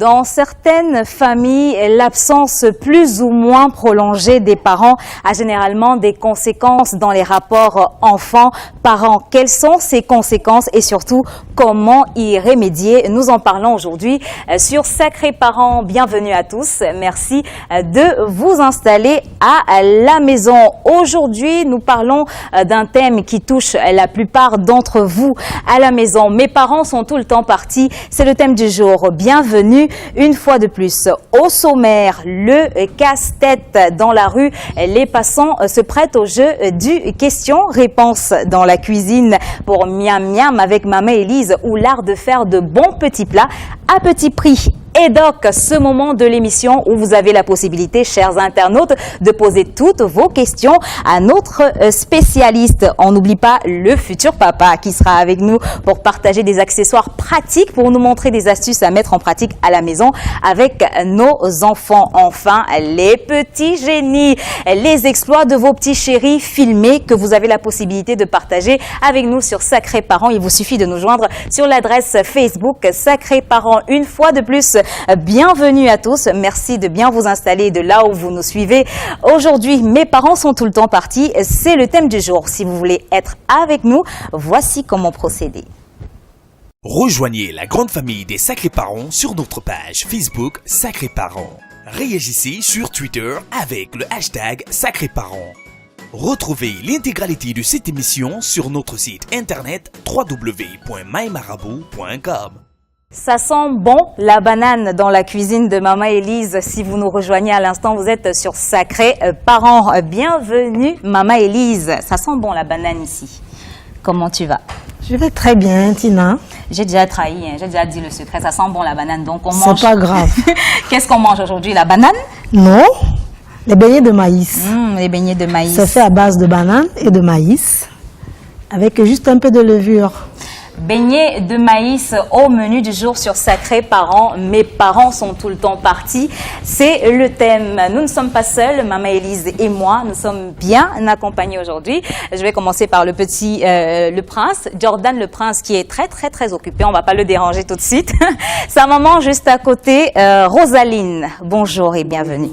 Dans certaines familles, l'absence plus ou moins prolongée des parents a généralement des conséquences dans les rapports enfants-parents. Quelles sont ces conséquences et surtout comment y remédier? Nous en parlons aujourd'hui sur Sacrés Parents. Bienvenue à tous. Merci de vous installer à la maison. Aujourd'hui, nous parlons d'un thème qui touche la plupart d'entre vous à la maison. Mes parents sont tout le temps partis. C'est le thème du jour. Bienvenue une fois de plus. Au sommaire, le casse-tête dans la rue. Les passants se prêtent au jeu du question-réponse dans la cuisine pour miam miam avec Maman Élise ou l'art de faire de bons petits plats à petit prix. Et donc, ce moment de l'émission où vous avez la possibilité, chers internautes, de poser toutes vos questions à notre spécialiste. On n'oublie pas le futur papa qui sera avec nous pour partager des accessoires pratiques, pour nous montrer des astuces à mettre en pratique à la maison avec nos enfants. Enfin, les petits génies, les exploits de vos petits chéris filmés que vous avez la possibilité de partager avec nous sur Sacrés Parents. Il vous suffit de nous joindre sur l'adresse Facebook Sacrés Parents. Une fois de plus, bienvenue à tous. Merci de bien vous installer de là où vous nous suivez. Aujourd'hui, mes parents sont tout le temps partis. C'est le thème du jour. Si vous voulez être avec nous, voici comment procéder. Rejoignez la grande famille des Sacrés Parents sur notre page Facebook Sacrés Parents. Réagissez sur Twitter avec le hashtag Sacrés Parents. Retrouvez l'intégralité de cette émission sur notre site internet www.mymarabout.com. Ça sent bon la banane dans la cuisine de Maman Élise. Si vous nous rejoignez à l'instant, vous êtes sur Sacrés Parents. Bienvenue Maman Élise. Ça sent bon la banane ici. Comment tu vas? Je vais très bien, Tina. J'ai déjà trahi, j'ai déjà dit le secret. Ça sent bon la banane, donc on mange. C'est pas grave. Qu'est-ce qu'on mange aujourd'hui? La banane? Non, les beignets de maïs. Les beignets de maïs. C'est fait à base de banane et de maïs, avec juste un peu de levure. Beignets de maïs au menu du jour sur Sacrés Parents. Mes parents sont tout le temps partis. C'est le thème. Nous ne sommes pas seuls, Maman Élise et moi. Nous sommes bien accompagnés aujourd'hui. Je vais commencer par le petit, le prince, Jordan le prince, qui est très occupé. On va pas le déranger tout de suite. Sa maman juste à côté, Rosaline. Bonjour et bienvenue.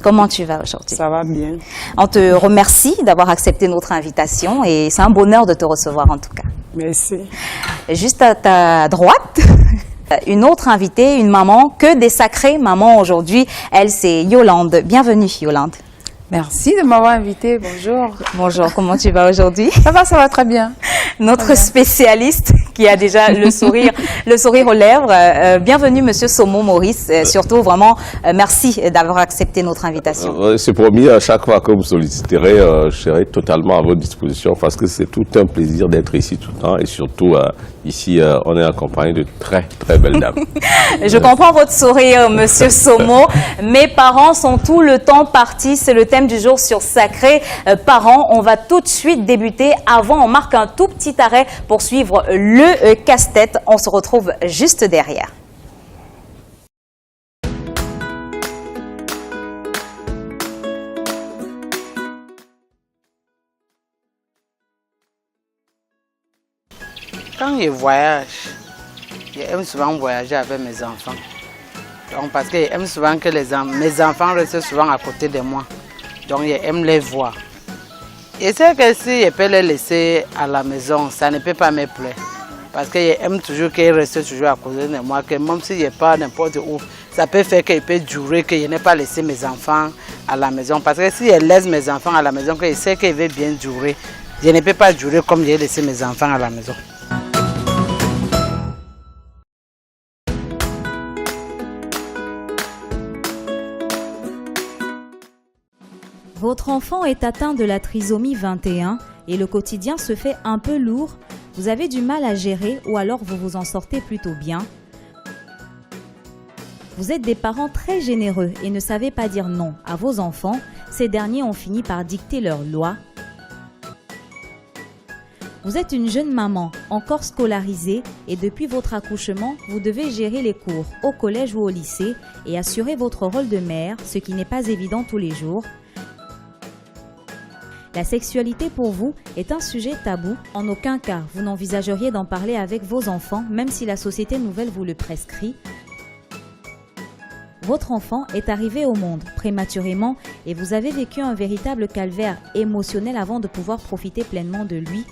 Comment tu vas aujourd'hui? Ça va bien. On te remercie d'avoir accepté notre invitation et c'est un bonheur de te recevoir en tout cas. Merci. Juste à ta droite, une autre invitée, une maman, que des sacrées mamans aujourd'hui. Elle, c'est Yolande. Bienvenue, Yolande. Merci de m'avoir invité. Bonjour. Bonjour, comment tu vas aujourd'hui? Ça va très bien. Notre spécialiste qui a déjà le sourire aux lèvres. Bienvenue, Monsieur Somo Maurice. Surtout, vraiment, merci d'avoir accepté notre invitation. C'est promis, à chaque fois que vous solliciterez, je serai totalement à votre disposition parce que c'est tout un plaisir d'être ici tout le temps et surtout, ici, on est accompagné de très belles dames. Je comprends votre sourire, Monsieur Somo. Mes parents sont tout le temps partis. C'est le thème du jour sur Sacrés Parents. On va tout de suite débuter. Avant, on marque un tout petit arrêt pour suivre le casse-tête. On se retrouve juste derrière. Quand je voyage, j'aime souvent voyager avec mes enfants. Donc, parce que j'aime souvent que mes enfants restent souvent à côté de moi. Donc, j'aime les voir. Et c'est que si je peux les laisser à la maison, ça ne peut pas me plaire. Parce que j'aime toujours qu'ils restent toujours à côté de moi. Que même si je pars n'importe où, ça peut faire qu'il peut durer, que je n'ai pas laissé mes enfants à la maison. Parce que si je laisse mes enfants à la maison, que je sais qu'ils vont bien durer, je ne peux pas durer comme j'ai laissé mes enfants à la maison. Votre enfant est atteint de la trisomie 21 et le quotidien se fait un peu lourd. Vous avez du mal à gérer ou alors vous vous en sortez plutôt bien. Vous êtes des parents très généreux et ne savez pas dire non à vos enfants. Ces derniers ont fini par dicter leurs lois. Vous êtes une jeune maman, encore scolarisée et depuis votre accouchement, vous devez gérer les cours au collège ou au lycée et assurer votre rôle de mère, ce qui n'est pas évident tous les jours. La sexualité pour vous est un sujet tabou. En aucun cas, vous n'envisageriez d'en parler avec vos enfants, même si la société nouvelle vous le prescrit. Votre enfant est arrivé au monde prématurément et vous avez vécu un véritable calvaire émotionnel avant de pouvoir profiter pleinement de lui.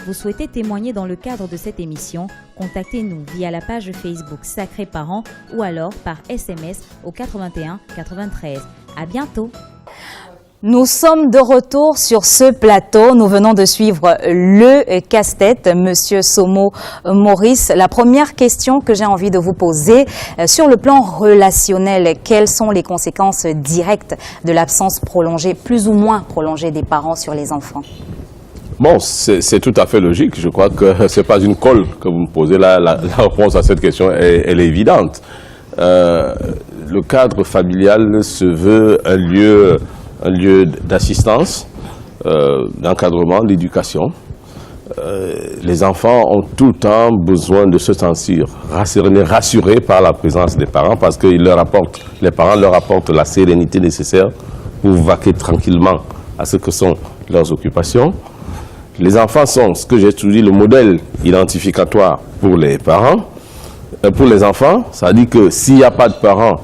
Vous souhaitez témoigner dans le cadre de cette émission? Contactez-nous via la page Facebook Sacrés Parents ou alors par SMS au 81 93. À bientôt! Nous sommes de retour sur ce plateau. Nous venons de suivre le casse-tête, Monsieur Somo Maurice. La première question que j'ai envie de vous poser, sur le plan relationnel, quelles sont les conséquences directes de l'absence prolongée, plus ou moins prolongée des parents sur les enfants? Bon, c'est tout à fait logique. Je crois que c'est pas une colle que vous me posez. La réponse à cette question, elle est évidente. Le cadre familial se veut un lieu d'assistance, d'encadrement, d'éducation. Les enfants ont tout le temps besoin de se sentir rassurés par la présence des parents parce que les parents leur apportent la sérénité nécessaire pour vaquer tranquillement à ce que sont leurs occupations. Les enfants sont, ce que j'ai dit, le modèle identificatoire pour les parents, pour les enfants. Ça veut dire que s'il n'y a pas de parents,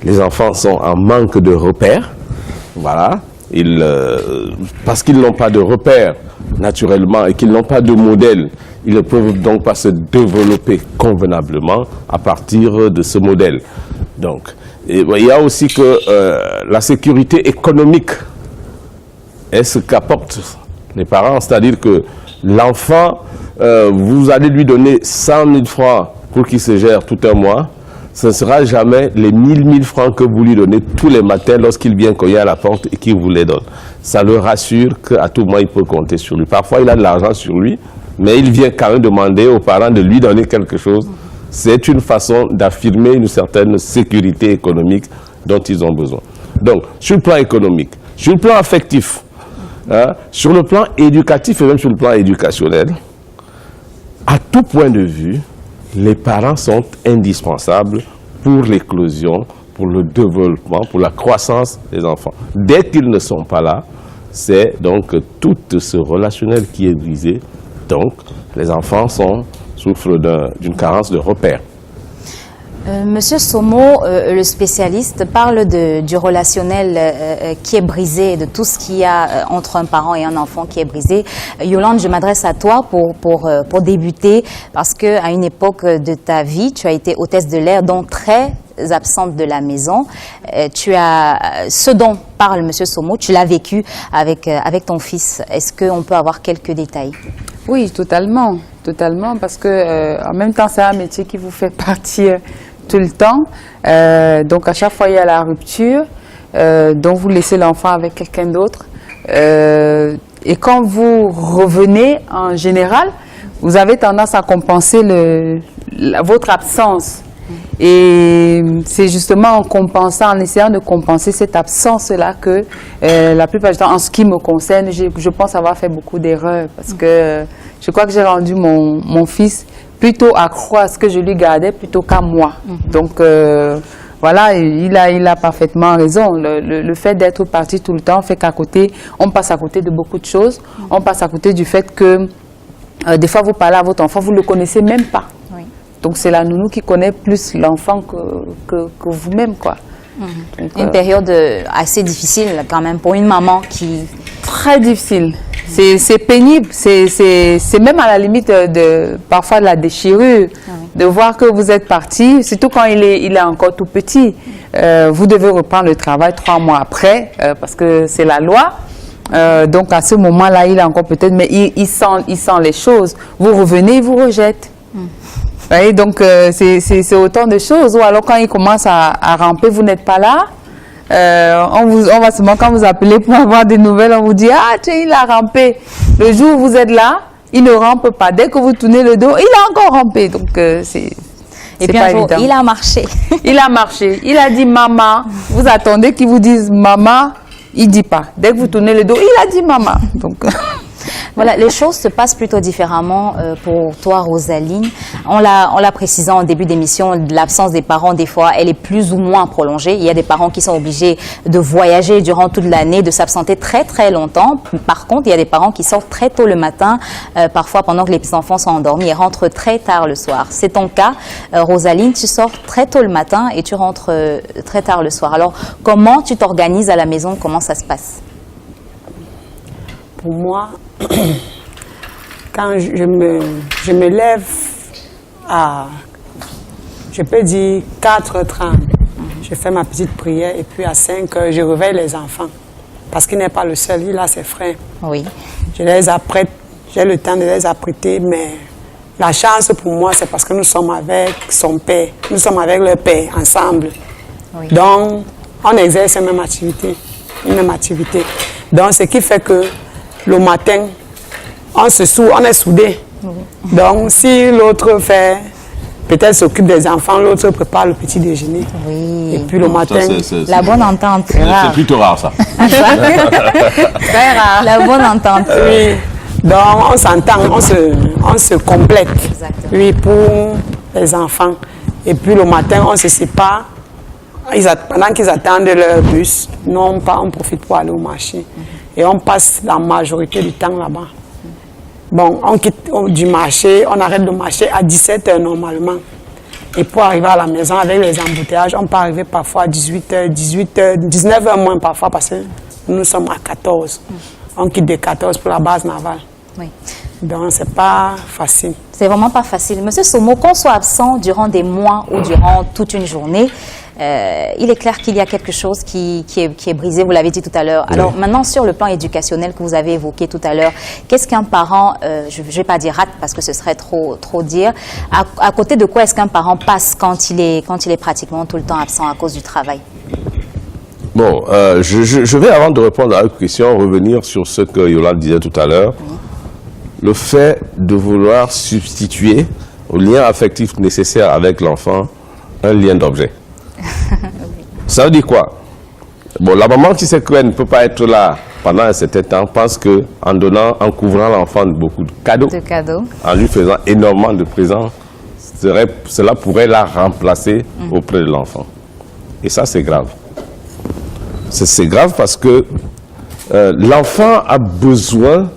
les enfants sont en manque de repères. Voilà, parce qu'ils n'ont pas de repères naturellement et qu'ils n'ont pas de modèle, ils ne peuvent donc pas se développer convenablement à partir de ce modèle. Donc, il y a aussi que la sécurité économique est ce qu'apportent les parents, c'est-à-dire que l'enfant, vous allez lui donner 100 000 francs pour qu'il se gère tout un mois. Ce ne sera jamais les 1000 francs que vous lui donnez tous les matins lorsqu'il vient cogner à la porte et qu'il vous les donne. Ça le rassure qu'à tout moment, il peut compter sur lui. Parfois, il a de l'argent sur lui, mais il vient quand même demander aux parents de lui donner quelque chose. C'est une façon d'affirmer une certaine sécurité économique dont ils ont besoin. Donc, sur le plan économique, sur le plan affectif, sur le plan éducatif et même sur le plan éducationnel, à tout point de vue, les parents sont indispensables pour l'éclosion, pour le développement, pour la croissance des enfants. Dès qu'ils ne sont pas là, c'est donc tout ce relationnel qui est brisé. Donc, les enfants souffrent d'une carence de repères. Monsieur Somo, le spécialiste, parle du relationnel qui est brisé, de tout ce qu'il y a entre un parent et un enfant qui est brisé. Yolande, je m'adresse à toi pour débuter, parce qu'à une époque de ta vie, tu as été hôtesse de l'air, donc très absente de la maison. Ce dont parle Monsieur Somo, tu l'as vécu avec ton fils. Est-ce qu'on peut avoir quelques détails? Oui, totalement, parce que en même temps, c'est un métier qui vous fait partir tout le temps. Donc, à chaque fois, il y a la rupture. Donc, vous laissez l'enfant avec quelqu'un d'autre. Et quand vous revenez, en général, vous avez tendance à compenser votre absence. Et c'est justement en compensant, en essayant de compenser cette absence-là que la plupart du temps, en ce qui me concerne, je pense avoir fait beaucoup d'erreurs. Parce que je crois que j'ai rendu mon fils plutôt accro à ce que je lui gardais plutôt qu'à moi. Donc, voilà, il a parfaitement raison. Le fait d'être parti tout le temps fait qu'à côté, on passe à côté de beaucoup de choses. On passe à côté du fait que des fois, vous parlez à votre enfant, vous ne le connaissez même pas. Oui. Donc, c'est la nounou qui connaît plus l'enfant que vous-même, quoi. Donc, une période assez difficile quand même pour une maman qui... Très difficile. C'est pénible. C'est même à la limite parfois de la déchirure. De voir que vous êtes parti, surtout quand il est encore tout petit. Vous devez reprendre le travail 3 mois après, parce que c'est la loi. Donc à ce moment-là, il est encore peut-être, mais il sent les choses. Vous revenez, il vous rejette. Vous voyez, donc c'est autant de choses. Ou alors quand il commence à ramper, vous n'êtes pas là. On va seulement, quand vous appelez pour avoir des nouvelles, on vous dit « Ah, tiens, il a rampé ». Le jour où vous êtes là, il ne rampe pas. Dès que vous tournez le dos, il a encore rampé. Donc, c'est pas évident. Il a marché. Il a marché. Il a dit « Maman ». Vous attendez qu'il vous dise « Maman », il ne dit pas. Dès que vous tournez le dos, il a dit « Maman ». Donc... Voilà, les choses se passent plutôt différemment pour toi, Rosaline. On l'a précisé en début d'émission, l'absence des parents, des fois, elle est plus ou moins prolongée. Il y a des parents qui sont obligés de voyager durant toute l'année, de s'absenter très très longtemps. Par contre, il y a des parents qui sortent très tôt le matin, parfois pendant que les petits-enfants sont endormis et rentrent très tard le soir. C'est ton cas, Rosaline, tu sors très tôt le matin et tu rentres très tard le soir. Alors, comment tu t'organises à la maison? Comment ça se passe? Pour moi, quand je me lève à, je peux dire 4h30, je fais ma petite prière et puis à 5h, je réveille les enfants. Parce qu'il n'est pas le seul, il a ses frères. Oui. Je les apprête, j'ai le temps de les apprêter, mais la chance pour moi, c'est parce que nous sommes avec son père, nous sommes avec leur père ensemble. Oui. Donc, on exerce une même activité. Donc, ce qui fait que le matin, on est soudés. Oui. Donc, si l'autre fait, peut-être s'occupe des enfants, l'autre prépare le petit déjeuner. Oui. Et puis le matin, la bonne entente. C'est plutôt rare, ça. Très rare. La bonne entente. Oui. Donc, on s'entend, on se complète. Exactement. Oui, pour les enfants. Et puis le matin, on se sépare. Pendant qu'ils attendent leur bus, nous, on profite pour aller au marché. Et on passe la majorité du temps là-bas. Bon, on quitte du marché, on arrête de marcher à 17h normalement. Et pour arriver à la maison avec les embouteillages, on peut arriver parfois à 18h, 19h moins parfois parce que nous sommes à 14. On quitte de 14 pour la base navale. Oui. Donc, c'est pas facile. C'est vraiment pas facile. Monsieur Somo, qu'on soit absent durant des mois ou durant toute une journée, il est clair qu'il y a quelque chose qui est brisé, vous l'avez dit tout à l'heure. Alors maintenant, sur le plan éducationnel que vous avez évoqué tout à l'heure, qu'est-ce qu'un parent, je ne vais pas dire rate parce que ce serait trop dire, à côté de quoi est-ce qu'un parent passe quand il est pratiquement tout le temps absent à cause du travail? Bon, je vais, avant de répondre à la question, revenir sur ce que Yolande disait tout à l'heure. Oui. Le fait de vouloir substituer au lien affectif nécessaire avec l'enfant un lien d'objet. Ça veut dire quoi? Bon, la maman qui sait qu'elle ne peut pas être là pendant un certain temps pense en couvrant l'enfant de beaucoup de cadeaux, en lui faisant énormément de présents, cela pourrait la remplacer auprès de l'enfant. Et ça, c'est grave. C'est grave parce que l'enfant a besoin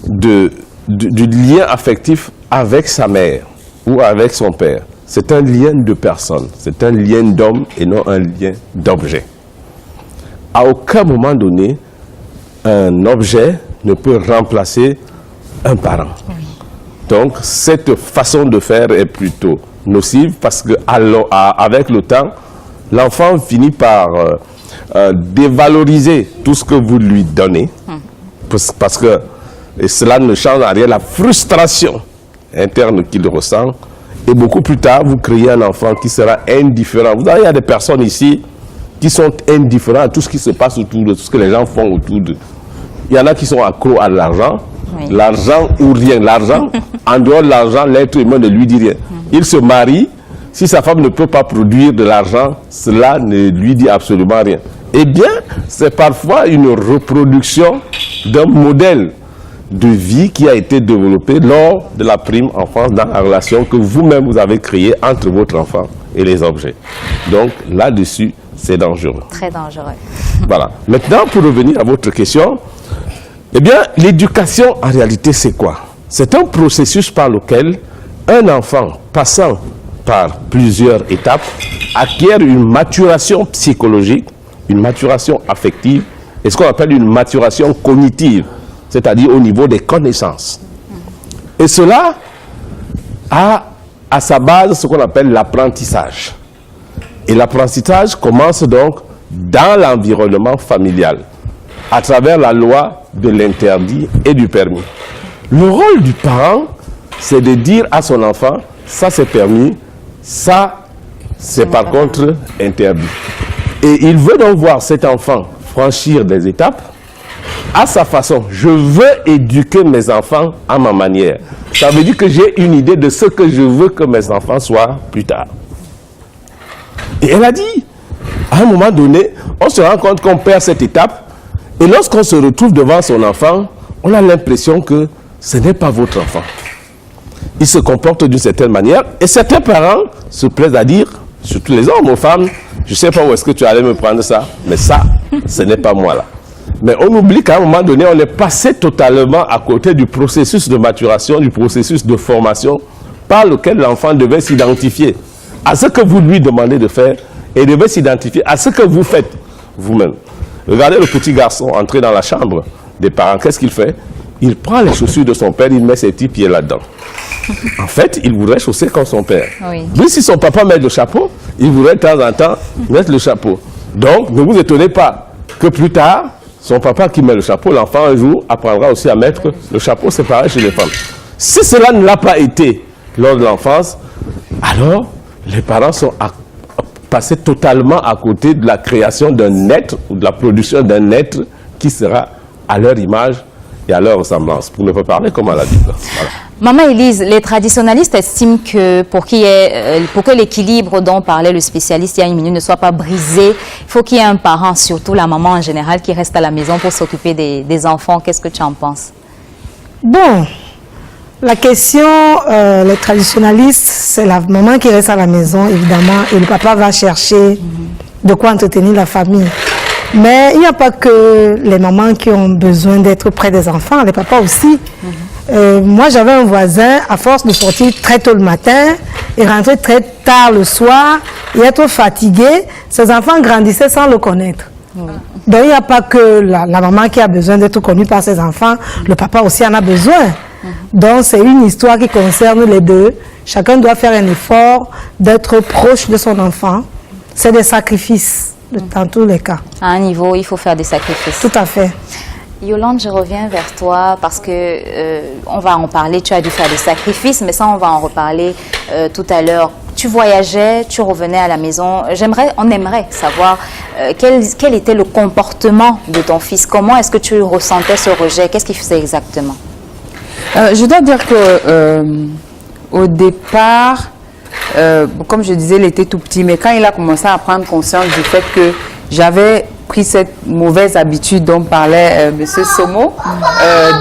du lien affectif avec sa mère ou avec son père. C'est un lien de personne, c'est un lien d'homme et non un lien d'objet. À aucun moment donné, un objet ne peut remplacer un parent. Oui. Donc, cette façon de faire est plutôt nocive parce que avec le temps, l'enfant finit par dévaloriser tout ce que vous lui donnez parce que et cela ne change en rien la frustration interne qu'il ressent. Et beaucoup plus tard, vous créez un enfant qui sera indifférent. Vous savez, il y a des personnes ici qui sont indifférentes à tout ce qui se passe autour de tout ce que les gens font autour d'eux. Il y en a qui sont accros à l'argent. Oui. L'argent ou rien. L'argent, en dehors de l'argent, l'être humain ne lui dit rien. Il se marie. Si sa femme ne peut pas produire de l'argent, cela ne lui dit absolument rien. Eh bien, c'est parfois une reproduction d'un modèle de vie qui a été développé lors de la prime enfance dans la relation que vous-même vous avez créée entre votre enfant et les objets. Donc là-dessus, c'est dangereux. Très dangereux. Voilà. Maintenant, pour revenir à votre question, eh bien, l'éducation, en réalité, c'est quoi? C'est un processus par lequel un enfant passant par plusieurs étapes acquiert une maturation psychologique, une maturation affective et ce qu'on appelle une maturation cognitive, c'est-à-dire au niveau des connaissances. Et cela a à sa base ce qu'on appelle l'apprentissage. Et l'apprentissage commence donc dans l'environnement familial, à travers la loi de l'interdit et du permis. Le rôle du parent, c'est de dire à son enfant, ça c'est permis, ça c'est par contre interdit. Et il veut donc voir cet enfant franchir des étapes à sa façon. Je veux éduquer mes enfants à ma manière. Ça veut dire que j'ai une idée de ce que je veux que mes enfants soient plus tard. Et elle a dit, à un moment donné, on se rend compte qu'on perd cette étape. Et lorsqu'on se retrouve devant son enfant, on a l'impression que ce n'est pas votre enfant. Il se comporte d'une certaine manière et certains parents se plaisent à dire, surtout les hommes aux femmes, je ne sais pas où est-ce que tu allais me prendre ça, mais ça, ce n'est pas moi là. Mais on oublie qu'à un moment donné, on est passé totalement à côté du processus de maturation, du processus de formation par lequel l'enfant devait s'identifier à ce que vous lui demandez de faire et devait s'identifier à ce que vous faites vous-même. Regardez le petit garçon entrer dans la chambre des parents, qu'est-ce qu'il fait? Il prend les chaussures de son père, il met ses petits pieds là-dedans. En fait, il voudrait chausser comme son père. Oui. Lui, si son papa met le chapeau, il voudrait de temps en temps mettre le chapeau. Donc, ne vous étonnez pas que plus tard, son papa qui met le chapeau, l'enfant un jour apprendra aussi à mettre le chapeau, c'est pareil chez les femmes. Si cela ne l'a pas été lors de l'enfance, alors les parents sont passés totalement à côté de la création d'un être ou de la production d'un être qui sera à leur image et à leur ressemblance, pour ne pas parler comme à la Bible. Voilà. Maman Élise, les traditionalistes estiment que pour que l'équilibre dont parlait le spécialiste il y a une minute ne soit pas brisé, il faut qu'il y ait un parent, surtout la maman en général, qui reste à la maison pour s'occuper des enfants. Qu'est-ce que tu en penses? Bon, la question, les traditionalistes, c'est la maman qui reste à la maison, évidemment, et le papa va chercher de quoi entretenir la famille. Mais il n'y a pas que les mamans qui ont besoin d'être près des enfants, les papas aussi. Moi, j'avais un voisin, à force de sortir très tôt le matin et rentrer très tard le soir et être fatigué, ses enfants grandissaient sans le connaître. Donc, il n'y a pas que la maman qui a besoin d'être connue par ses enfants, le papa aussi en a besoin. Donc, c'est une histoire qui concerne les deux. Chacun doit faire un effort d'être proche de son enfant. C'est des sacrifices, dans tous les cas. À un niveau, il faut faire des sacrifices. Tout à fait. Yolande, je reviens vers toi parce que on va en parler. Tu as dû faire des sacrifices, mais ça, on va en reparler tout à l'heure. Tu voyageais, tu revenais à la maison. On aimerait savoir quel était le comportement de ton fils. Comment est-ce que tu ressentais ce rejet? Qu'est-ce qu'il faisait exactement? Je dois dire que au départ, comme je disais, il était tout petit, mais quand il a commencé à prendre conscience du fait que j'avais pris cette mauvaise habitude dont parlait M. Somo,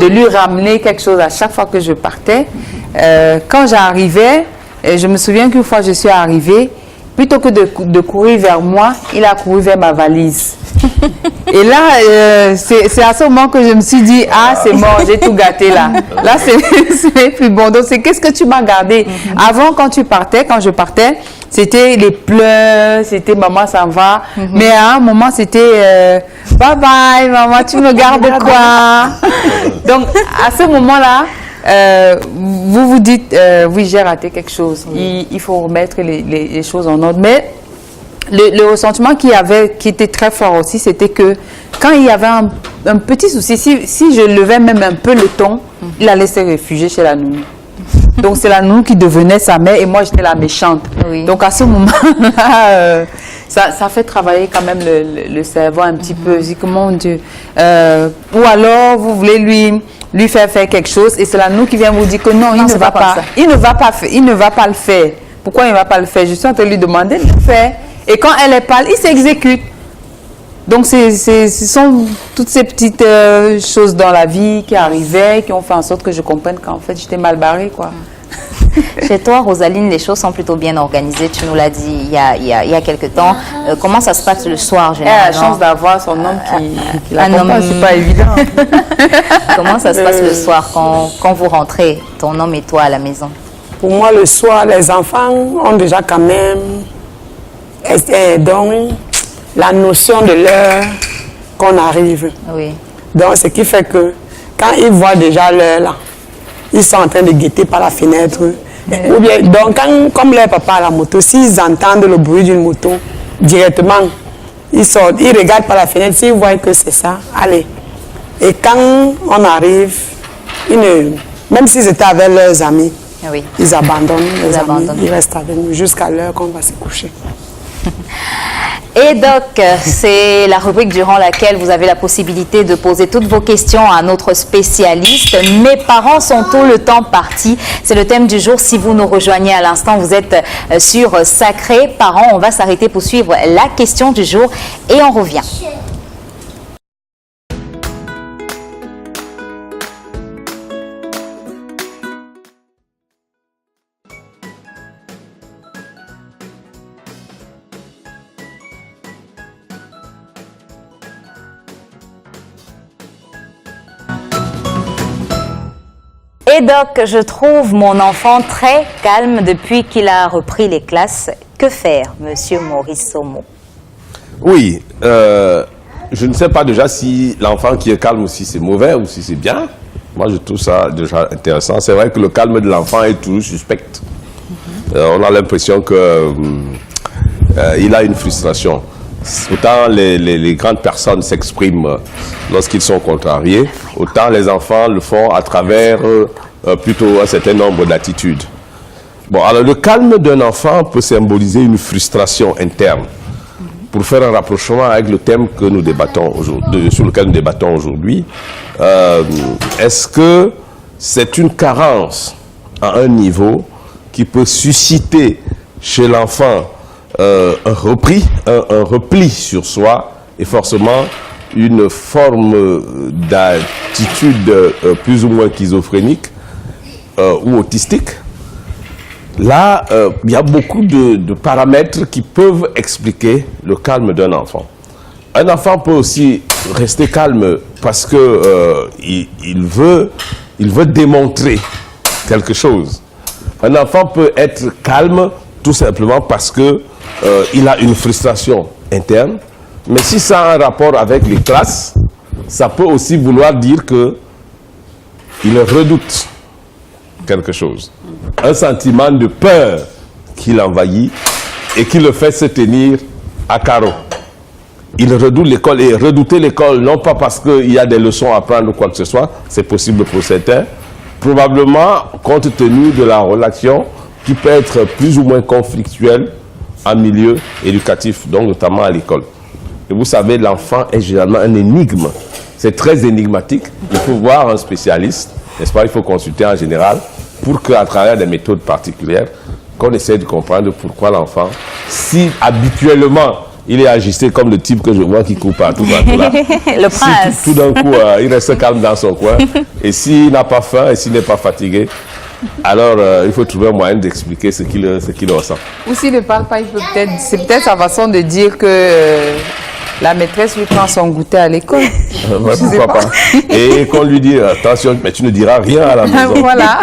de lui ramener quelque chose à chaque fois que je partais. Quand j'arrivais, je me souviens qu'une fois je suis arrivée, plutôt que de courir vers moi, il a couru vers ma valise. Et là, c'est à ce moment que je me suis dit, ah, c'est mort, j'ai tout gâté là. Là, c'est plus bon. Donc, c'est qu'est-ce que tu m'as gardé? Avant, quand je partais, c'était les pleurs, c'était maman, ça va. Mais à un moment, c'était bye bye, maman, tu me gardes quoi? Donc, à ce moment-là, vous vous dites, oui, j'ai raté quelque chose. Il faut remettre les choses en ordre. Mais le ressentiment qui était très fort aussi, c'était que quand il y avait un petit souci, si je levais même un peu le ton, il allait se réfugier chez la nounou. Donc c'est la nounou qui devenait sa mère et moi j'étais la méchante. Oui. Donc à ce moment-là, ça fait travailler quand même le cerveau un petit peu. Je dis que mon Dieu. Ou alors vous voulez lui faire quelque chose et c'est la nounou qui vient vous dire que non, il ne va pas. Il ne va pas le faire. Pourquoi il ne va pas le faire? Je suis en train de lui demander de le faire. Et quand elle est pâle, il s'exécute. Donc, ce sont toutes ces petites choses dans la vie qui arrivaient, qui ont fait en sorte que je comprenne qu'en fait, j'étais mal barrée, quoi. Chez toi, Rosaline, les choses sont plutôt bien organisées. Tu nous l'as dit il y a quelque temps. Comment ça se passe le soir, généralement? Elle a la chance d'avoir son homme qui l'accompagne, c'est pas évident. Comment ça se passe le soir quand vous rentrez, ton homme et toi, à la maison? Pour moi, le soir, les enfants ont déjà quand même donc la notion de l'heure qu'on arrive. Oui. Donc, ce qui fait que quand ils voient déjà l'heure là, ils sont en train de guetter par la fenêtre. Ou bien, donc, comme leur papa a la moto, s'ils entendent le bruit d'une moto, directement, ils sortent, ils regardent par la fenêtre, s'ils voient que c'est ça, allez. Et quand on arrive, même s'ils étaient avec leurs amis, oui, ils abandonnent les amis, ils restent avec nous jusqu'à l'heure qu'on va se coucher. Et donc, c'est la rubrique durant laquelle vous avez la possibilité de poser toutes vos questions à notre spécialiste. Mes parents sont tout le temps partis. C'est le thème du jour. Si vous nous rejoignez à l'instant, vous êtes sur Sacré Parents. On va s'arrêter pour suivre la question du jour et on revient. Et donc, je trouve mon enfant très calme depuis qu'il a repris les classes. Que faire, Monsieur Maurice Somo? Oui, je ne sais pas déjà si l'enfant qui est calme ou si c'est mauvais ou si c'est bien. Moi, je trouve ça déjà intéressant. C'est vrai que le calme de l'enfant est toujours suspect. On a l'impression que il a une frustration. Autant les grandes personnes s'expriment lorsqu'ils sont contrariés, autant les enfants le font à travers plutôt un certain nombre d'attitudes. Bon, alors le calme d'un enfant peut symboliser une frustration interne. Pour faire un rapprochement avec le thème que nous débattons aujourd'hui, sur lequel nous débattons aujourd'hui, est-ce que c'est une carence à un niveau qui peut susciter chez l'enfant un repli sur soi et forcément une forme d'attitude plus ou moins schizophrénique ou autistique? Là, il y a beaucoup de paramètres qui peuvent expliquer le calme d'un enfant. Un enfant peut aussi rester calme parce que il veut démontrer quelque chose. Un enfant peut être calme tout simplement parce que il a une frustration interne. Mais si ça a un rapport avec les classes, ça peut aussi vouloir dire que il redoute quelque chose. Un sentiment de peur qui l'envahit et qui le fait se tenir à carreau. Il redoute l'école, et redouter l'école, non pas parce qu'il y a des leçons à prendre ou quoi que ce soit, c'est possible pour certains, probablement compte tenu de la relation qui peut être plus ou moins conflictuelle en milieu éducatif, donc notamment à l'école. Et vous savez, l'enfant est généralement un énigme. C'est très énigmatique. Il faut voir un spécialiste, n'est-ce pas? Il faut consulter en général pour qu'à travers des méthodes particulières, qu'on essaie de comprendre pourquoi l'enfant, si habituellement il est ajusté comme le type que je vois qui court partout là. Le prince. Si tout d'un coup, il reste calme dans son coin. Et s'il n'a pas faim et s'il n'est pas fatigué, alors il faut trouver un moyen d'expliquer ce qu'il ressent. Ou s'il ne parle pas, c'est peut-être sa façon de dire que la maîtresse lui prend son goûter à l'école. Ouais, pourquoi pas. Et qu'on lui dit, attention, mais tu ne diras rien à la maison. Voilà.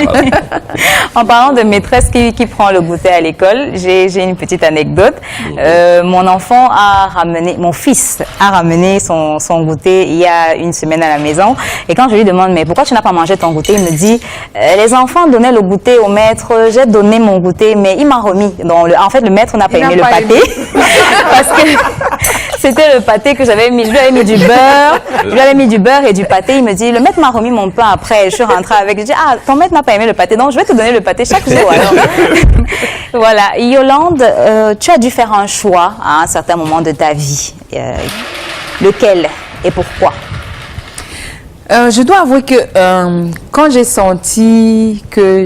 En parlant de maîtresse qui prend le goûter à l'école, j'ai une petite anecdote. Mon fils a ramené son goûter il y a une semaine à la maison. Et quand je lui demande, mais pourquoi tu n'as pas mangé ton goûter? Il me dit, les enfants donnaient le goûter au maître, j'ai donné mon goûter, mais il m'a remis. Donc, en fait, le maître n'a pas aimé le pâté. Parce que c'était le pâté que j'avais mis. Je lui avais mis du beurre. Je lui avais mis du beurre et du pâté. Il me dit, le maître m'a remis mon pain après. Je suis rentrée avec. Je dis, ah, ton maître n'a pas aimé le pâté. Donc, je vais te donner le pâté chaque jour. Alors. Voilà. Yolande, tu as dû faire un choix à un certain moment de ta vie. Lequel et pourquoi? Je dois avouer que quand j'ai senti que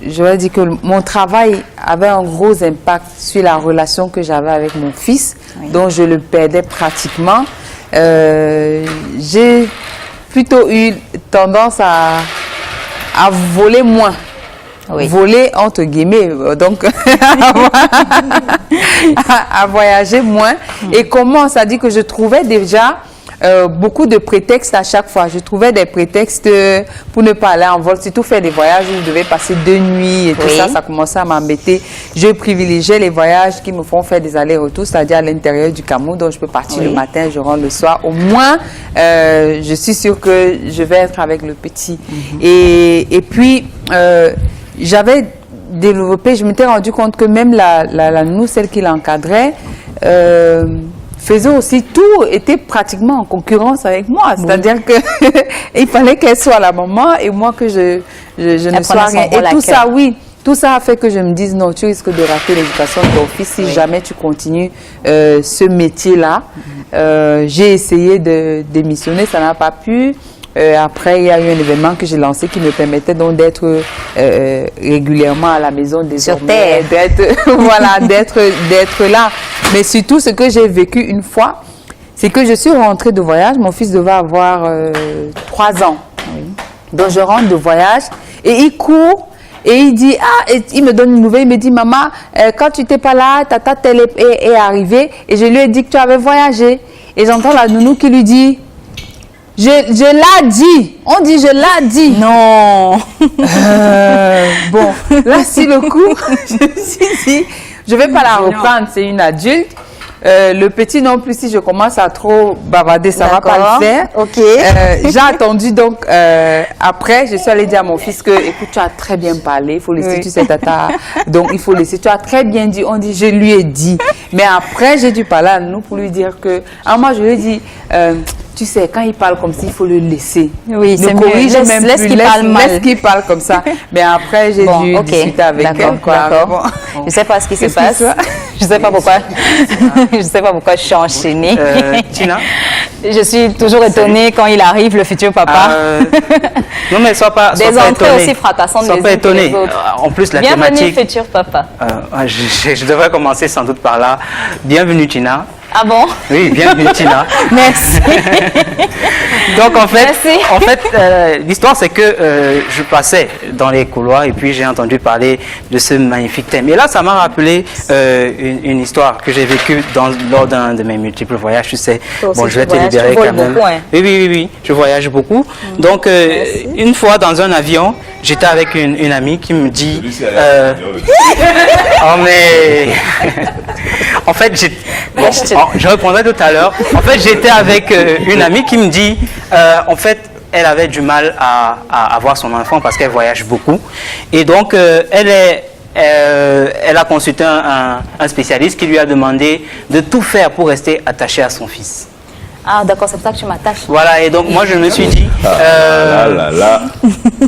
j'aurais dit que mon travail avait un gros impact sur la relation que j'avais avec mon fils, oui, dont je le perdais pratiquement, j'ai plutôt eu tendance à voler moins. Oui. Voler entre guillemets, donc à voyager moins. Et comment ça dit que je trouvais déjà beaucoup de prétextes à chaque fois. Je trouvais des prétextes pour ne pas aller en vol, surtout faire des voyages où je devais passer 2 nuits et tout ça, ça commençait à m'embêter. Je privilégiais les voyages qui me font faire des allers-retours, c'est-à-dire à l'intérieur du Cameroun, donc je peux partir le matin, je rentre le soir. Au moins, je suis sûre que je vais être avec le petit. Et puis, j'avais développé, je m'étais rendu compte que même la nounou, celle qui l'encadrait, faisait aussi tout, était pratiquement en concurrence avec moi. C'est-à-dire que il fallait qu'elle soit la maman et moi que je ne sois rien. Et tout ça, oui, tout ça a fait que je me dise non, tu risques de rater l'éducation de ton fils si jamais tu continues ce métier-là. J'ai essayé de démissionner, ça n'a pas pu. Après, il y a eu un événement que j'ai lancé qui me permettait donc d'être régulièrement à la maison désormais, d'être là. Mais surtout, ce que j'ai vécu une fois, c'est que je suis rentrée de voyage. Mon fils devait avoir 3 ans. Oui. Donc, je rentre de voyage et il court et il dit, et il me donne une nouvelle. Il me dit, maman, quand tu n'étais pas là, tata telle est arrivée et je lui ai dit que tu avais voyagé. Et j'entends la nounou qui lui dit, Je l'ai dit. On dit je l'ai dit. Non. Bon, là, si le coup, je me suis dit, je vais pas la reprendre, c'est une adulte. Le petit non plus, si je commence à trop bavarder, ça va pas le faire. Ok. J'ai attendu, donc après, je suis allée dire à mon fils que, écoute, tu as très bien parlé, il faut laisser, tu sais, tata. Donc, il faut laisser, tu as très bien dit, on dit, je lui ai dit. Mais après, j'ai dû parler à nous pour lui dire que, alors moi, je lui ai dit, tu sais, quand il parle comme ça, il faut le laisser. Oui, c'est mieux. Laisse qu'il parle mal. Laisse qu'il parle comme ça. Mais après, j'ai dû discuter avec elle. D'accord. Bon. Je ne sais pas ce qui se passe. Je ne sais pas pourquoi. Je ne sais pas pourquoi je suis enchaînée. Tina? Je suis toujours étonnée quand il arrive, le futur papa. Non, mais sois pas des entrées aussi fracassantes les unes que les autres. En plus, la thématique... Bienvenue, futur papa. Je devrais commencer sans doute par là. Bienvenue, Tina. Ah bon? Oui, bienvenue, Tina. Merci. Donc, en fait, l'histoire, c'est que je passais dans les couloirs et puis j'ai entendu parler de ce magnifique thème. Et là, ça m'a rappelé une histoire que j'ai vécue lors d'un de mes multiples voyages. Tu sais, bon, je vais te libérer quand même. Beaucoup, hein. Oui, je voyage beaucoup. Donc, une fois dans un avion, j'étais avec une amie qui me dit... oh, mais... en fait, je répondrai tout à l'heure. En fait, j'étais avec une amie qui me dit, en fait, elle avait du mal à avoir son enfant parce qu'elle voyage beaucoup. Et donc, elle a consulté un spécialiste qui lui a demandé de tout faire pour rester attachée à son fils. Ah, d'accord, c'est pour ça que tu m'attaches. Voilà, et donc moi je me suis dit,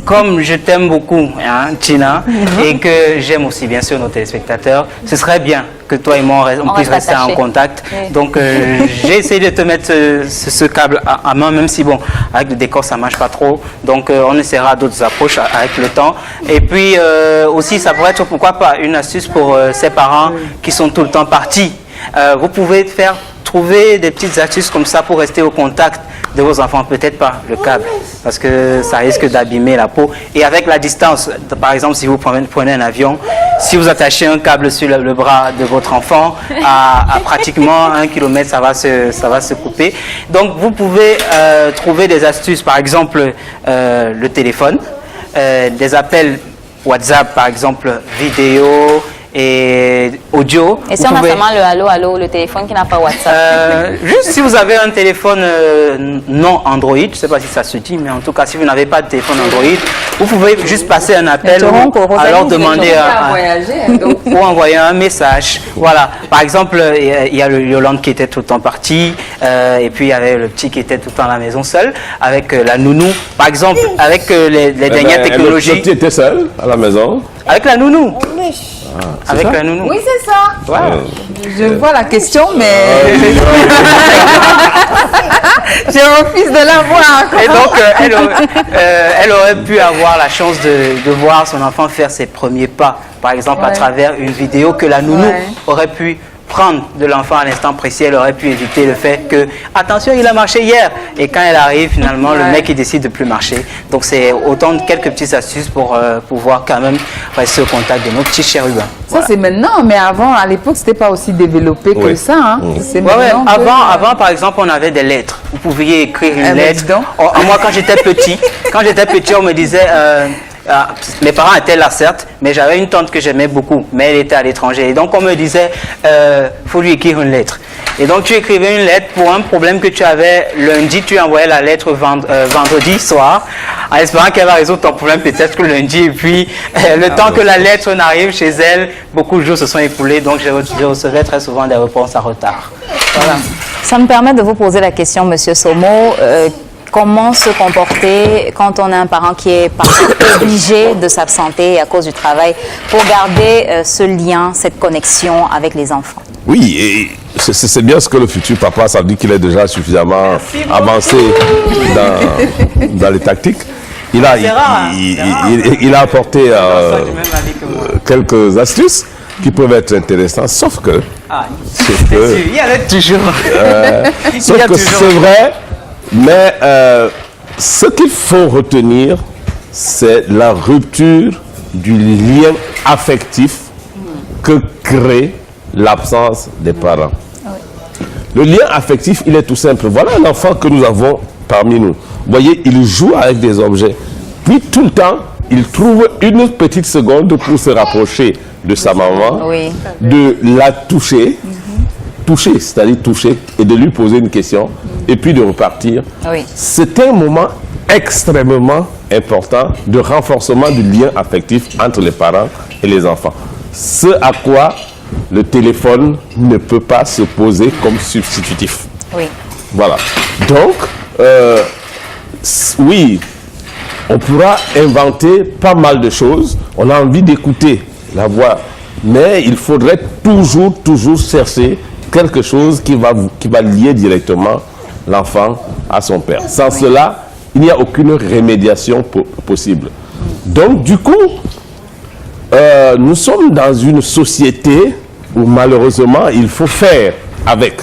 comme je t'aime beaucoup, hein, Tina, et que j'aime aussi bien sûr nos téléspectateurs, ce serait bien que toi et moi on puisse rester en contact. Oui. Donc j'ai essayé de te mettre ce câble à main, même si bon, avec le décor ça marche pas trop. Donc on essaiera d'autres approches avec le temps. Et puis aussi ça pourrait être pourquoi pas une astuce pour ces parents qui sont tout le temps partis. Vous pouvez trouver des petites astuces comme ça pour rester au contact de vos enfants, peut-être pas le câble, parce que ça risque d'abîmer la peau. Et avec la distance, par exemple, si vous prenez un avion, si vous attachez un câble sur le bras de votre enfant, à pratiquement 1 km, ça va se couper. Donc, vous pouvez trouver des astuces, par exemple, le téléphone, des appels WhatsApp, par exemple, vidéo, et audio. Et si on a seulement le allô, le téléphone qui n'a pas WhatsApp? Juste si vous avez un téléphone non Android, je ne sais pas si ça se dit, mais en tout cas, si vous n'avez pas de téléphone Android, vous pouvez juste passer un appel ou alors demander ou envoyer un message. Voilà. Par exemple, il y a le Yolande qui était tout le temps parti, et puis il y avait le petit qui était tout le temps à la maison seul, avec la nounou. Par exemple, avec les dernières technologies. Le petit était seul à la maison? Avec la nounou. Avec la nounou. Oui, c'est ça. Ouais. Je vois la question, mais je refuse de la voir. Et donc, elle aurait pu avoir la chance de voir son enfant faire ses premiers pas, par exemple à travers une vidéo que la nounou aurait pu prendre de l'enfant à l'instant précis. Elle aurait pu éviter le fait que, attention, il a marché hier. Et quand elle arrive, finalement, le mec, il décide de plus marcher. Donc, c'est autant de quelques petites astuces pour pouvoir quand même rester au contact de nos petits chérubins. Ça, c'est maintenant, mais avant, à l'époque, c'était pas aussi développé que ça. Hein. Avant, par exemple, on avait des lettres. Vous pouviez écrire une lettre. Moi, quand j'étais petit, on me disait... mes parents étaient là certes, mais j'avais une tante que j'aimais beaucoup, mais elle était à l'étranger. Et donc on me disait, faut lui écrire une lettre. Et donc tu écrivais une lettre pour un problème que tu avais lundi, tu envoyais la lettre vendredi soir, en espérant qu'elle va résoudre ton problème peut-être que lundi. Et puis le temps que la lettre n'arrive chez elle, beaucoup de jours se sont écoulés, donc je recevais très souvent des réponses en retard. Voilà. Ça me permet de vous poser la question, Monsieur Somo. Comment se comporter quand on a un parent qui est obligé de s'absenter à cause du travail pour garder ce lien, cette connexion avec les enfants? Oui, et c'est bien ce que le futur papa, ça veut dire qu'il est déjà suffisamment avancé dans les tactiques. Il a apporté quelques astuces qui peuvent être intéressantes, sauf que... il y en a toujours. Sauf que c'est vrai. Mais ce qu'il faut retenir, c'est la rupture du lien affectif que crée l'absence des parents. Le lien affectif, il est tout simple. Voilà un enfant que nous avons parmi nous. Vous voyez, il joue avec des objets. Puis tout le temps, il trouve une petite seconde pour se rapprocher de sa maman, de la toucher, toucher, c'est-à-dire toucher, et de lui poser une question, et puis de repartir. C'est un moment extrêmement important de renforcement du lien affectif entre les parents et les enfants. Ce à quoi le téléphone ne peut pas se poser comme substitutif. Voilà. Donc, oui, on pourra inventer pas mal de choses. On a envie d'écouter la voix, mais il faudrait toujours chercher quelque chose qui va lier directement l'enfant à son père. Sans cela, il n'y a aucune rémédiation possible. Donc, du coup, nous sommes dans une société où malheureusement, il faut faire avec.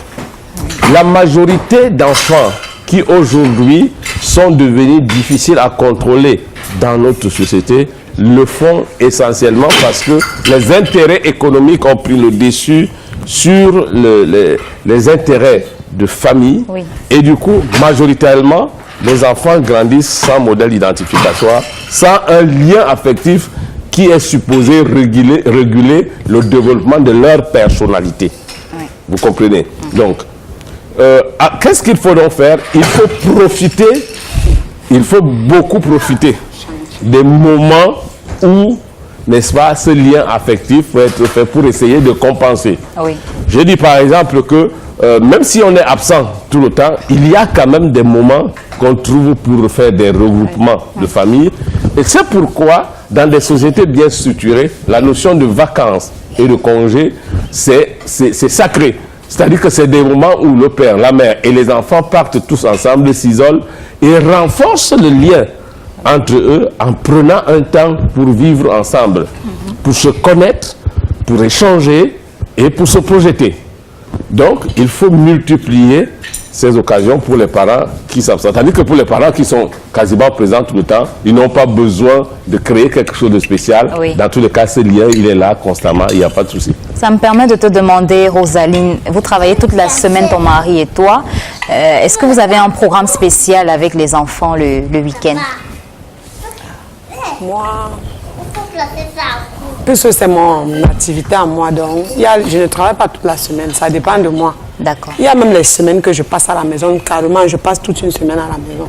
La majorité d'enfants qui aujourd'hui sont devenus difficiles à contrôler dans notre société le font essentiellement parce que les intérêts économiques ont pris le dessus sur les intérêts de famille. Et du coup, majoritairement, les enfants grandissent sans modèle identificatoire, sans un lien affectif qui est supposé réguler le développement de leur personnalité. Vous comprenez? Donc, qu'est-ce qu'il faut donc faire? Il faut profiter, il faut beaucoup profiter des moments où, n'est-ce pas, ce lien affectif peut être fait pour essayer de compenser. Je dis par exemple que même si on est absent tout le temps, il y a quand même des moments qu'on trouve pour faire des regroupements de famille. Et c'est pourquoi, dans des sociétés bien structurées, la notion de vacances et de congés, c'est sacré. C'est-à-dire que c'est des moments où le père, la mère et les enfants partent tous ensemble, s'isolent et renforcent le lien entre eux en prenant un temps pour vivre ensemble, pour se connaître, pour échanger et pour se projeter. Donc, il faut multiplier ces occasions pour les parents qui s'absentent. Tandis que pour les parents qui sont quasiment présents tout le temps, ils n'ont pas besoin de créer quelque chose de spécial. Dans tous les cas, ce lien, il est là constamment, il n'y a pas de souci. Ça me permet de te demander, Rosaline, vous travaillez toute la semaine, ton mari et toi. Est-ce que vous avez un programme spécial avec les enfants le week-end? Moi, puisque c'est mon activité à moi, donc je ne travaille pas toute la semaine, ça dépend de moi. D'accord. Il y a même les semaines que je passe à la maison, carrément, je passe toute une semaine à la maison.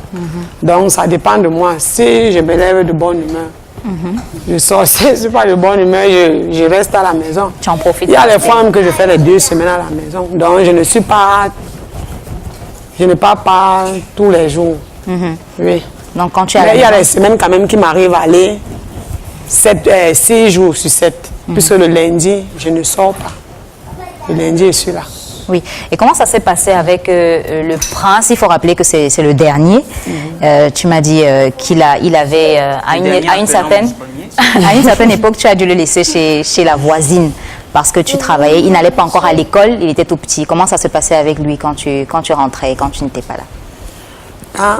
Donc ça dépend de moi. Si je me lève de bonne humeur, je sors. Si je ne suis pas de bonne humeur, je reste à la maison. Tu en profites? Il y a les fois même que je fais les 2 semaines à la maison. Donc je ne pars pas tous les jours. Oui. Donc quand tu Mais il y a les semaines quand même qui m'arrivent à aller 6 jours sur 7. Puisque le lundi, je ne sors pas. Le lundi, je suis là. Oui. Et comment ça s'est passé avec le prince? Il faut rappeler que c'est le dernier. Tu m'as dit qu'il avait, à une certaine époque, tu as dû le laisser chez la voisine parce que tu travaillais. Il n'allait pas encore à l'école, il était tout petit. Comment ça se passait avec lui quand tu rentrais, quand tu n'étais pas là?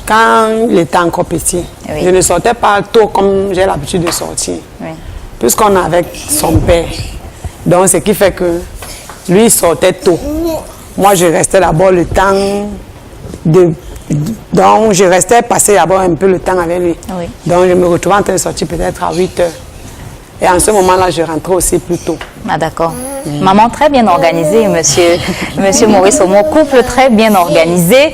Quand il était encore petit, je ne sortais pas tôt comme j'ai l'habitude de sortir. Puisqu'on est avec son père. Donc, ce qui fait que lui, il sortait tôt. Moi, je restais d'abord le temps donc, je restais passer d'abord un peu le temps avec lui. Donc, je me retrouvais en train de sortir peut-être à 8 heures. Et en ce moment-là, je rentrais aussi plus tôt. Ah d'accord. Maman très bien organisée, monsieur Maurice Omo, couple très bien organisé.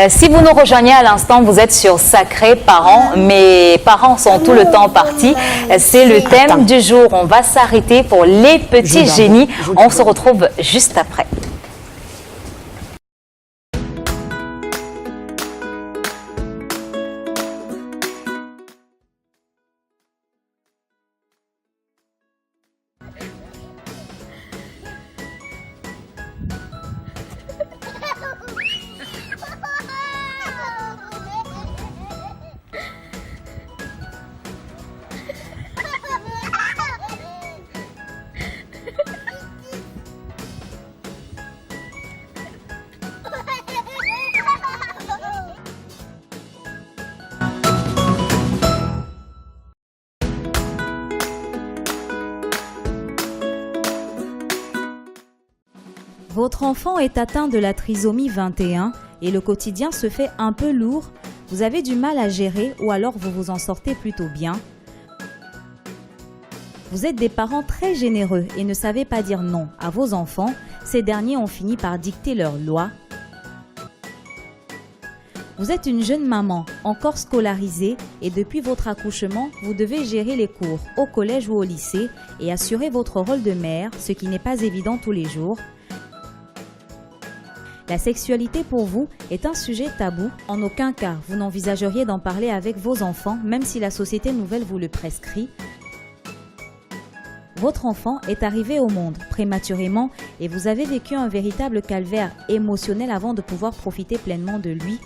Si vous nous rejoignez à l'instant, vous êtes sur Sacré Parents. Mes parents sont tout le temps partis. C'est le thème du jour. On va s'arrêter pour les petits génies. On se retrouve juste après. Votre enfant est atteint de la trisomie 21 et le quotidien se fait un peu lourd, vous avez du mal à gérer ou alors vous vous en sortez plutôt bien. Vous êtes des parents très généreux et ne savez pas dire non à vos enfants. Ces derniers ont fini par dicter leurs lois. Vous êtes une jeune maman, encore scolarisée, et depuis votre accouchement, vous devez gérer les cours au collège ou au lycée et assurer votre rôle de mère, ce qui n'est pas évident tous les jours. La sexualité pour vous est un sujet tabou. En aucun cas, vous n'envisageriez d'en parler avec vos enfants, même si la société nouvelle vous le prescrit. Votre enfant est arrivé au monde prématurément et vous avez vécu un véritable calvaire émotionnel avant de pouvoir profiter pleinement de lui.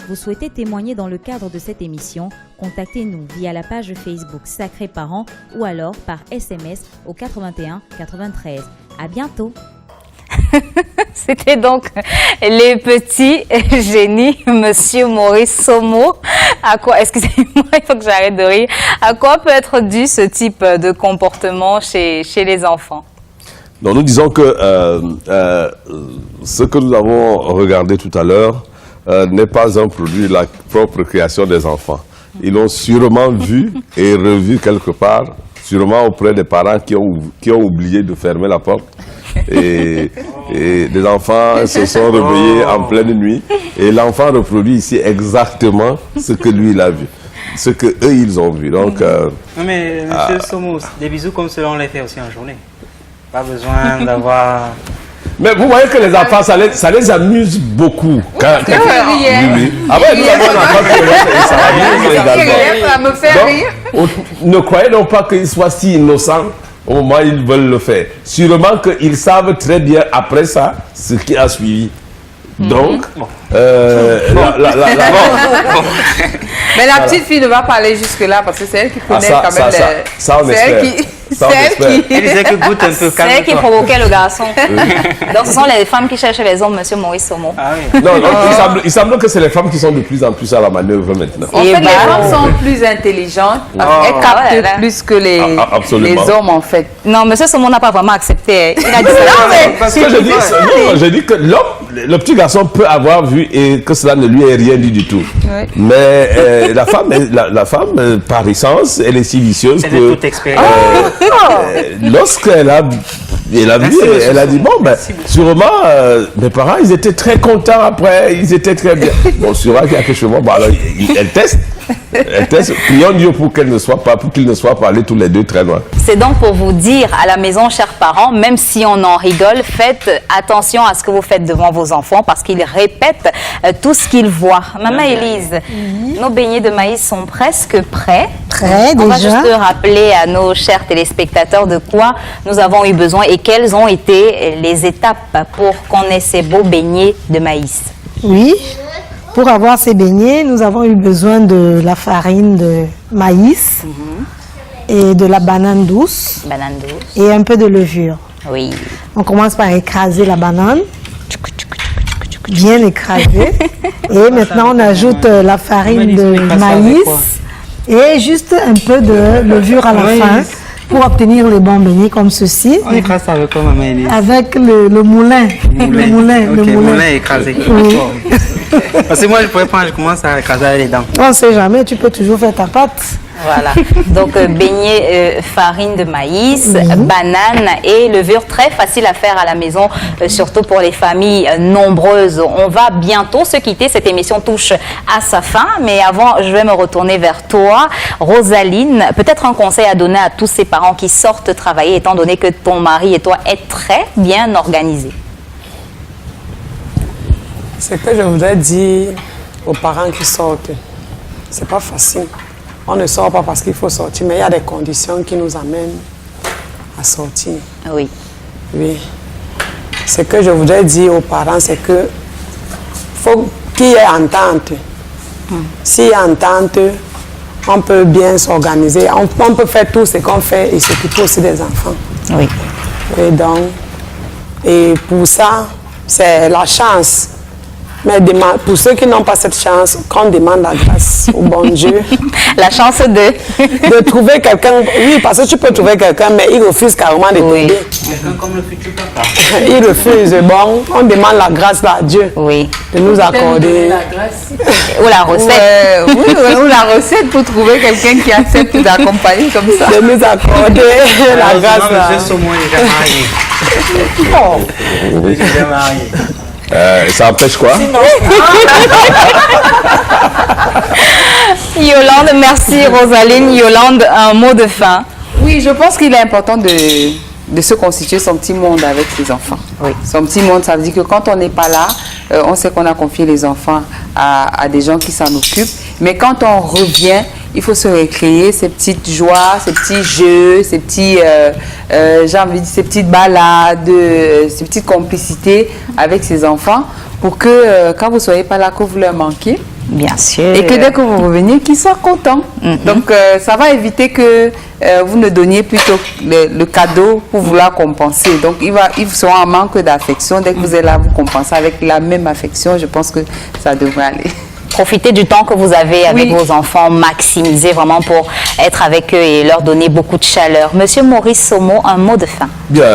Vous souhaitez témoigner dans le cadre de cette émission? Contactez-nous via la page Facebook Sacrés Parents ou alors par SMS au 81 93. À bientôt! C'était donc les petits génies, Monsieur Maurice Somo. À quoi, excusez-moi, il faut que j'arrête de rire. À quoi peut être dû ce type de comportement chez les enfants? Donc nous disons que ce que nous avons regardé tout à l'heure n'est pas un produit de la propre création des enfants. Ils l'ont sûrement vu et revu quelque part, sûrement auprès des parents qui ont oublié de fermer la porte. Et des enfants se sont réveillés en pleine nuit et l'enfant reproduit ici exactement ce que lui il a vu, ce que eux ils ont vu. Donc, non mais Monsieur Somo, des bisous comme cela on les fait aussi en journée. Pas besoin d'avoir... Mais vous voyez que les enfants, ça les amuse beaucoup. Quand oui. Ah ouais, nous avons un enfant qui ça amuse également. Ça me fait rire. Donc, ne croyez donc pas qu'ils soient si innocents au moment où ils veulent le faire. Sûrement qu'ils savent très bien après ça ce qui a suivi. Donc, mais la petite fille ne va pas aller jusque-là parce que c'est elle qui connaît quand même ça on espère. Elle disait que goûte un peu calme. C'est elle qui provoquait le garçon. Donc ce sont les femmes qui cherchent les hommes, Monsieur Maurice Somo. Ah oui. Non, il semble que c'est les femmes qui sont de plus en plus à la manœuvre maintenant. En fait, les femmes sont plus intelligentes. Elles captent plus que les hommes, en fait. Non, Monsieur Somo n'a pas vraiment accepté. Il a dit ça. Ce que je dis que le petit garçon peut avoir vu et que cela ne lui est rien dit du tout. Oui. Mais la femme, par essence, elle est si vicieuse que... toute expérience. Lorsqu'elle a vu, elle a dit, bon, ben, sûrement, mes parents, ils étaient très contents après, ils étaient très bien. Bon, sûrement qu'il y a quelque chose, bon, alors, elle teste. Prions Dieu pour qu'ils ne soient pas allés tous les deux très loin. C'est donc pour vous dire à la maison, chers parents, même si on en rigole, faites attention à ce que vous faites devant vos enfants parce qu'ils répètent tout ce qu'ils voient. Maman Élise, nos beignets de maïs sont presque prêts. Prêts déjà. On va juste rappeler à nos chers téléspectateurs de quoi nous avons eu besoin et quelles ont été les étapes pour qu'on ait ces beaux beignets de maïs. Oui. Pour avoir ces beignets, nous avons eu besoin de la farine de maïs et de la banane douce. Et un peu de levure. Oui. On commence par écraser la banane. Bien écrasée. Et maintenant, on ajoute la farine de maïs et juste un peu de levure à la fin pour obtenir les bons beignets comme ceci. On écrase ça avec quoi, maman Élise? Avec le moulin. Le moulin écrasé. Oui. Parce que moi, je commence à écraser avec les dents. On ne sait jamais, tu peux toujours faire ta pâte. Voilà, donc beignets, farine de maïs, banane et levure, très facile à faire à la maison, surtout pour les familles nombreuses. On va bientôt se quitter, cette émission touche à sa fin, mais avant je vais me retourner vers toi, Rosaline. Peut-être un conseil à donner à tous ces parents qui sortent travailler, étant donné que ton mari et toi êtes très bien organisés. Ce que je voudrais dire aux parents qui sortent, c'est pas facile. On ne sort pas parce qu'il faut sortir, mais il y a des conditions qui nous amènent à sortir. Oui. Oui. Ce que je voudrais dire aux parents, c'est que faut qu'il y ait entente. S'il y a entente, on peut bien s'organiser. On peut faire tout ce qu'on fait et s'occuper aussi des enfants. Oui. Et donc, et pour ça, c'est la chance Mais pour ceux qui n'ont pas cette chance, qu'on demande la grâce au bon Dieu. La chance de trouver quelqu'un. Oui, parce que tu peux trouver quelqu'un, mais il refuse carrément de t'aider. Quelqu'un comme le futur papa. Il refuse. Bon, on demande la grâce à Dieu de nous accorder. La grâce. Ou la recette. Oui, ou la recette pour trouver quelqu'un qui accepte d'accompagner comme ça. De nous accorder la grâce. Monsieur Somo est déjà marié. Il est déjà marié. Ça empêche quoi? Yolande, merci Rosaline. Yolande, un mot de fin. Oui, je pense qu'il est important de se constituer son petit monde avec ses enfants. Oui. Son petit monde, ça veut dire que quand on n'est pas là, on sait qu'on a confié les enfants à des gens qui s'en occupent. Mais quand on revient, il faut se récréer ces petites joies, ces petits jeux, ces petits, j'ai envie de dire, ces petites balades, ces petites complicités avec ses enfants pour que quand vous ne soyez pas là, que vous leur manquiez. Bien sûr. Et que dès que vous revenez, qu'ils soient contents. Donc, ça va éviter que vous ne donniez plutôt le cadeau pour vouloir compenser. Donc, ils seront en manque d'affection. Dès que vous êtes là, vous compensez avec la même affection. Je pense que ça devrait aller. Profitez du temps que vous avez avec vos enfants, maximisez vraiment pour être avec eux et leur donner beaucoup de chaleur. Monsieur Maurice Somo, un mot de fin. Bien,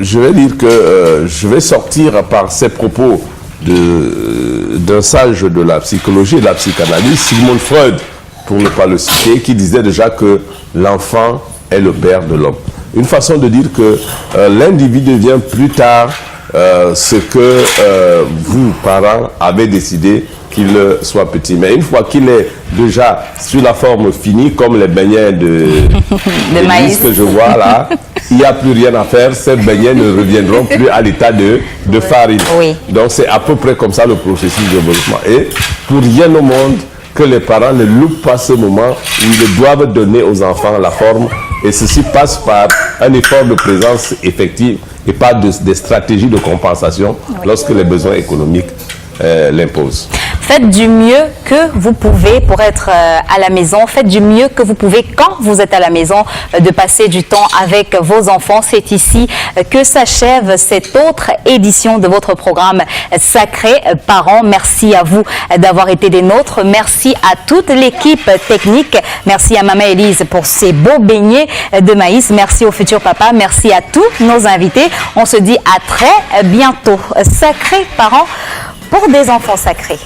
je vais dire que je vais sortir par ces propos d'un sage de la psychologie et de la psychanalyse, Sigmund Freud, pour ne pas le citer, qui disait déjà que l'enfant est le père de l'homme. Une façon de dire que l'individu devient plus tard ce que vous, parents, avez décidé qu'il soit petit. Mais une fois qu'il est déjà sur la forme finie, comme les beignets de maïs que je vois là, il n'y a plus rien à faire. Ces beignets ne reviendront plus à l'état de farine. Oui. Donc c'est à peu près comme ça le processus de développement. Et pour rien au monde que les parents ne loupent pas ce moment où ils doivent donner aux enfants la forme. Et ceci passe par un effort de présence effective et pas des stratégies de compensation lorsque les besoins économiques l'imposent. Faites du mieux que vous pouvez pour être à la maison. Faites du mieux que vous pouvez quand vous êtes à la maison de passer du temps avec vos enfants. C'est ici que s'achève cette autre édition de votre programme Sacrés Parents. Merci à vous d'avoir été des nôtres. Merci à toute l'équipe technique. Merci à Maman Élise pour ces beaux beignets de maïs. Merci au futur papa. Merci à tous nos invités. On se dit à très bientôt. Sacrés Parents pour des enfants sacrés.